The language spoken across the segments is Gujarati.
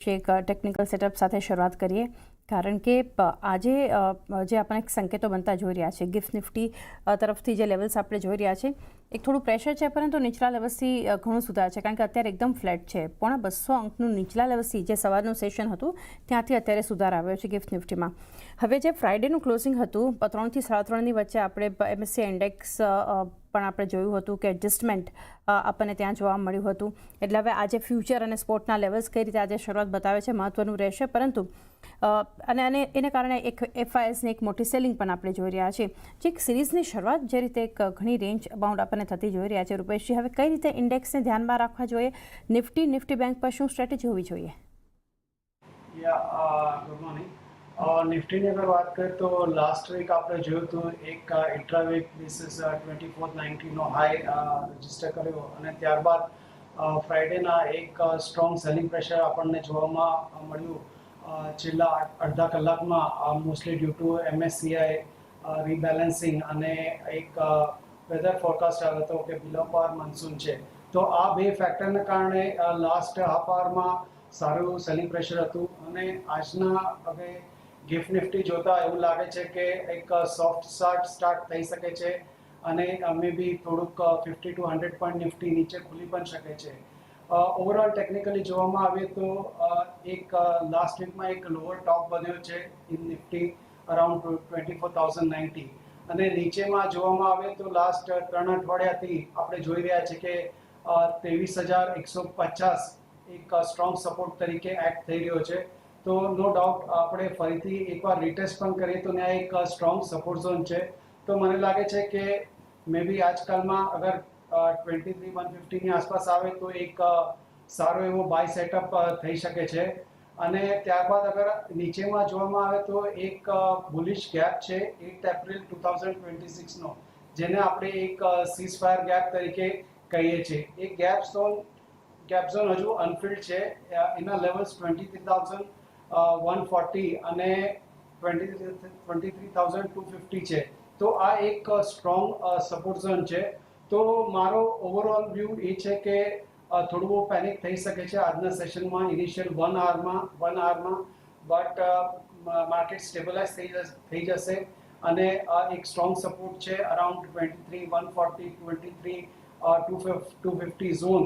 એક ટેકનિકલ સેટઅપ સાથે શરૂઆત કરીએ કારણ કે આજે જે આપણે સંકેતો બનતા જોઈ રહ્યા છે ગિફ્ટ નિફ્ટી તરફથી જે લેવલ્સ આપણે જોઈ રહ્યા છે એક થોડું પ્રેશર છે પરંતુ નીચલા લેવલ્સથી ઘણું સુધાર છે કારણ કે અત્યારે એકદમ ફ્લેટ છે 250 અંકનું નીચલા લેવલ્સથી જે સવારનું સેશન હતું ત્યાંથી અત્યારે સુધાર આવ્યો છે ગિફ્ટ નિફ્ટીમાં. હવે જે ફ્રાઇડેનું ક્લોઝિંગ હતું 3 થી 3.5ની વચ્ચે આપણે MSCI ઇન્ડેક્સ પણ આપણે જોયું હતું કે એડજસ્ટમેન્ટ આપણને ત્યાં જોવા મળ્યું હતું. એટલે હવે આજે ફ્યુચર અને સ્પોટના લેવલ્સ કઈ રીતે આજે શરૂઆત બતાવે છે મહત્વનું રહેશે, પરંતુ અને એને કારણે એક FISની એક મોટી સેલિંગ પણ આપણે જોઈ રહ્યા છીએ. જે એક સિરીઝની શરૂઆત જે રીતે એક ઘણી રેન્જ બાઉન્ડ આપણને થતી જોઈ રહ્યા છે, રૂપેશજી હવે કઈ રીતે ઇન્ડેક્સને ધ્યાનમાં રાખવા જોઈએ, નિફ્ટી બેંક પર શું સ્ટ્રેટેજી હોવી જોઈએ? Good morning. નિફ્ટીની અગર વાત કરીએ તો લાસ્ટ વીક આપણે જોયું હતું એક ઇન્ટ્રાવીક બેસિસ 2490નો હાઈ રજીસ્ટર કર્યો અને ત્યારબાદ ફ્રાઇડેના એક સ્ટ્રોંગ સેલિંગ પ્રેશર આપણને જોવામાં મળ્યું છેલ્લા અડધા કલાકમાં, મોસ્ટલી ડ્યુ ટુ MSCI રીબેલેન્સિંગ અને એક વેધર ફોરકાસ્ટ આવ્યો હતો કે બિલો પાર મોન્સૂન છે. તો આ બે ફેક્ટરને કારણે લાસ્ટ હાફ આવરમાં સારું સેલિંગ પ્રેશર હતું અને આજના હવે ગિફ્ટ નિફ્ટી જોતા એવું લાગે છે કે એક સોફ્ટ સ્ટાર્ટ થઈ શકે છે અને મે બી થોડુંક 50 to 100 પોઈન્ટ નિફ્ટી નીચે ખુલી પણ શકે છે. ઓવરઓલ ટેકનિકલી જોવામાં આવે તો એક લાસ્ટ વીકમાં એક લોઅર ટોપ બન્યો છે ઇન નિફ્ટી અરાઉન્ડ 24,090 અને નીચેમાં જોવામાં આવે તો લાસ્ટ 3 અઠવાડિયાથી આપણે જોઈ રહ્યા છીએ કે 23,150 એક સ્ટ્રોંગ સપોર્ટ તરીકે એક્ટ થઈ રહ્યો છે. તો નો ડાઉટ આપણે ફરીથી એકવાર રીટેસ્ટ પણ કરીએ તો ત્યાં એક સ્ટ્રોંગ સપોર્ટ ઝોન છે. તો મને લાગે છે કે મે બી આજકાલમાં અગર 23,150ની આસપાસ આવે તો એક સારો એવો બાય સેટઅપ થઈ શકે છે. અને ત્યારબાદ અગર નીચેમાં જોવામાં આવે તો એક બુલિશ ગેપ છે 8 એપ્રિલ 2026નો, જેને આપણે એક સીઝફાયર ગેપ તરીકે કહીએ છીએ. એ ગેપ ઝોન હજુ અનફિલ્ડ છે. એના લેવલ્સ 23,140 અને 23,250 છે. તો આ એક સ્ટ્રોંગ સપોર્ટ ઝોન છે. તો મારો ઓવરઓલ વ્યૂ એ છે કે થોડું બહુ પેનિક થઈ શકે છે આજના સેશનમાં ઇનિશિયલ 1 આવરમાં, બટ માર્કેટ સ્ટેબલાઇઝ થઈ જશે અને એક સ્ટ્રોંગ સપોર્ટ છે અરાઉન્ડ 23,140 23,250 ઝોન.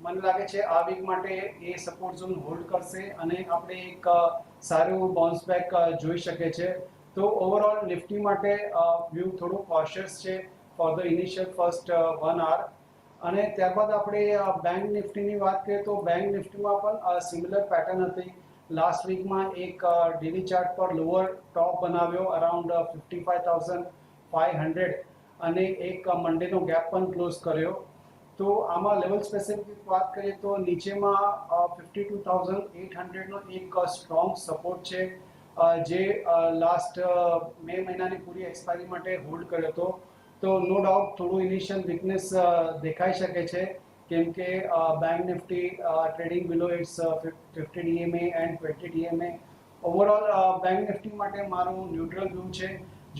મને લાગે છે આ વીક માટે એ સપોર્ટ ઝોન હોલ્ડ કરશે અને આપણે એક સારું બાઉન્સ બેક જોઈ શકે છે. તો ઓવરઓલ નિફ્ટી માટે વ્યૂ થોડું કોશિયસ છે for the initial first 1 hour. અને ત્યારબાદ આપણે બેંક નિફ્ટીની વાત કરીએ તો બેંક નિફ્ટીમાં પણ સિમિલર પેટર્ન હતી. લાસ્ટ વીકમાં એક ડેલી ચાર્ટ પર લોઅર ટોપ બનાવ્યો અરાઉન્ડ 55,500 અને એક મંડેનો ગેપ પણ ક્લોઝ કર્યો. તો આમાં લેવલ સ્પેસિફિક વાત કરીએ તો નીચેમાં 52,800નો એક સ્ટ્રોંગ સપોર્ટ છે જે લાસ્ટ મે મહિનાની પૂરી એક્સપાયરી માટે હોલ્ડ કર્યો હતો. તો નો ડાઉટ થોડું ઇનિશિયલ વીકનેસ દેખાઈ શકે છે કેમ કે bank Nifty trading below its 50 DMA and 20 DMA. Overall bank Nifty માટે મારું ન્યુટ્રલ વ્યૂ છે.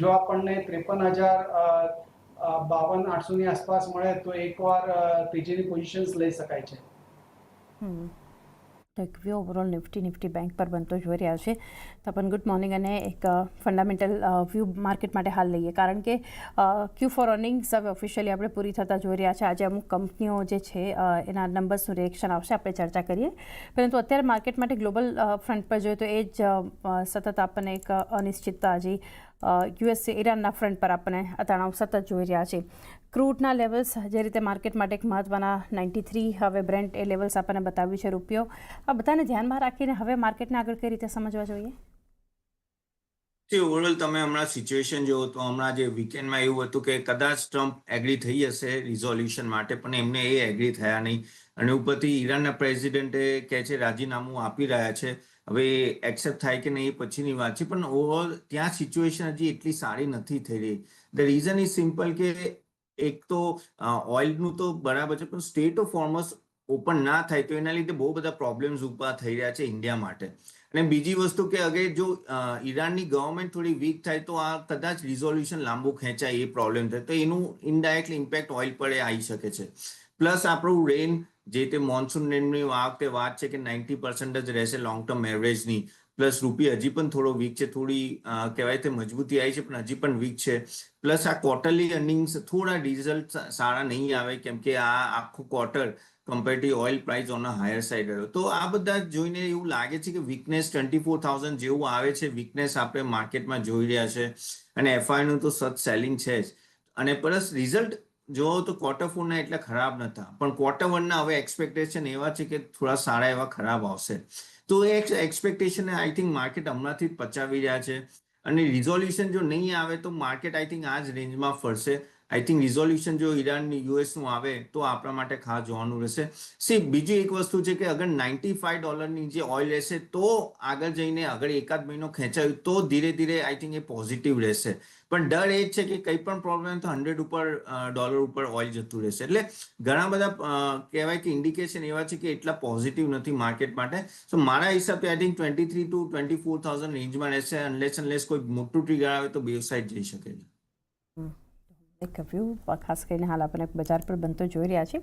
જો આપણને 53,052-800ની આસપાસ મળે તો એકવાર ત્રીજીની પોઝિશન્સ લઈ શકાય છે. એક વ્યૂ ઓવરઓલ નિફ્ટી બેંક પર બનતો જોઈ રહ્યા છે. તો પણ ગુડ મોર્નિંગ અને એક ફંડામેન્ટલ વ્યૂ માર્કેટ માટે હાલ લઈએ કારણ કે Q4 અર્નિંગ્સ હવે ઓફિશિયલી આપણે પૂરી થતા જોઈ રહ્યા છે. આજે અમુક કંપનીઓ જે છે એના નંબર્સનું રિએક્શન આવશે, આપણે ચર્ચા કરીએ. પરંતુ અત્યારે માર્કેટ માટે ગ્લોબલ ફ્રન્ટ પર જોઈએ તો એ જ સતત આપણને એક અનિશ્ચિતતા હજી US ઈરાનના ફ્રન્ટ પર આપણને તણાવ સતત જોઈ રહ્યા છે. ક્રૂડના લેવલ્સ જે રીતે માર્કેટ માટે એક મહત્વના 93 હવે બ્રેન્ટ એ લેવલ્સ આપણને બતાવ્યું છે રૂપિયો. આ બધાને ધ્યાનમાં રાખીને હવે માર્કેટને આગળ કઈ રીતે સમજવા જોઈએ? ઓવરઓલ તમે હમણાં સિચ્યુએશન જોવો તો હમણાં જે વીકેન્ડમાં એવું હતું કે કદાચ ટ્રમ્પ એગ્રી થઈ જશે રિઝોલ્યુશન માટે, પણ એમને એ એગ્રી થયા નહીં અને ઉપરથી ઈરાનના પ્રેસિડેન્ટે કહે છે રાજીનામું આપી રહ્યા છે. હવે એક્સેપ્ટ થાય કે નહીં એ પછીની વાત છે, પણ ઓવરઓલ ત્યાં સિચ્યુએશન હજી એટલી સારી નથી થઈ રહી. ધ રીઝન ઇઝ સિમ્પલ કે એક તો ઓઇલનું તો બરાબર છે, પણ સ્ટેટ ઓફ હોર્મઝ ઓપન ના થાય તો એના લીધે બહુ બધા પ્રોબ્લેમ્સ ઊભા થઈ રહ્યા છે ઇન્ડિયા માટે. અને બીજી વસ્તુ કે અગર જો ઈરાનની ગવર્મેન્ટ થોડી વીક થાય તો આ કદાચ રિઝોલ્યુશન લાંબુ ખેંચાય એ પ્રોબ્લેમ થાય તો એનું ઇનડાયરેક્ટલી ઇમ્પેક્ટ ઓઇલ પર આવી શકે છે. પ્લસ આપણું રેન જે તે મોન્સૂન રેન્જની આ વખતે વાત છે કે 90% જ રહેશે લોંગ ટર્મ એવરેજની. પ્લસ રૂપી હજી પણ થોડો વીક છે, થોડી કહેવાય તે મજબૂતી આવી છે પણ હજી પણ વીક છે. પ્લસ આ ક્વાર્ટરલી અર્નિંગ્સ થોડા રિઝલ્ટ સારા નહીં આવે કેમ કે આ આખું quarter comparative oil price on a higher side રહ્યો. તો આ બધા જોઈને એવું લાગે છે કે વીકનેસ 24,000 જેવું આવે છે, વીકનેસ આપણે માર્કેટમાં જોઈ રહ્યા છે. અને એફઆઈનું તો સચ સેલિંગ છે જ. અને પ્લસ રિઝલ્ટ જો તો ક્વાર્ટર 4ના એટલા ખરાબ નતા, પણ ક્વાર્ટર 1ના હવે એક્સપેક્ટેશન એવા છે કે થોડા સારા એવા ખરાબ આવશે. તો એ એક્સપેક્ટેશન આઈ થિંક માર્કેટ હમણાંથી જ પચાવી રહ્યા છે. અને રિઝોલ્યુશન જો નહીં આવે તો માર્કેટ આઈ થિંક આ જ રેન્જમાં ફરશે. આઈ થિંક રિઝોલ્યુશન જો ઈરાન યુએસનું આવે તો આપણા માટે ખાસ જોવાનું રહેશે. બીજી એક વસ્તુ છે કે અગર $95 જે ઓઇલ રહેશે તો આગળ જઈને અગર એકાદ મહિનો ખેંચાયું તો ધીરે ધીરે આઈ થિંક એ પોઝિટિવ રહેશે. પણ ડર એ જ છે કે કંઈ પણ પ્રોબ્લેમ તો $100 ઉપર ઓઇલ જતું રહેશે. એટલે ઘણા બધા કહેવાય કે ઇન્ડિકેશન એવા છે કે એટલા પોઝિટિવ નથી માર્કેટ માટે. સો મારા હિસાબથી આઈ થિંક 23,000 to 24,000 રેન્જમાં રહેશે. અનલેસ કોઈ મોટું ટ્રિગર આવે તો બે સાઈડ જઈ શકે છે. એક વ્યૂ ખાસ કરીને હાલ આપણે બજાર પર બનતો જોઈ રહ્યા છીએ.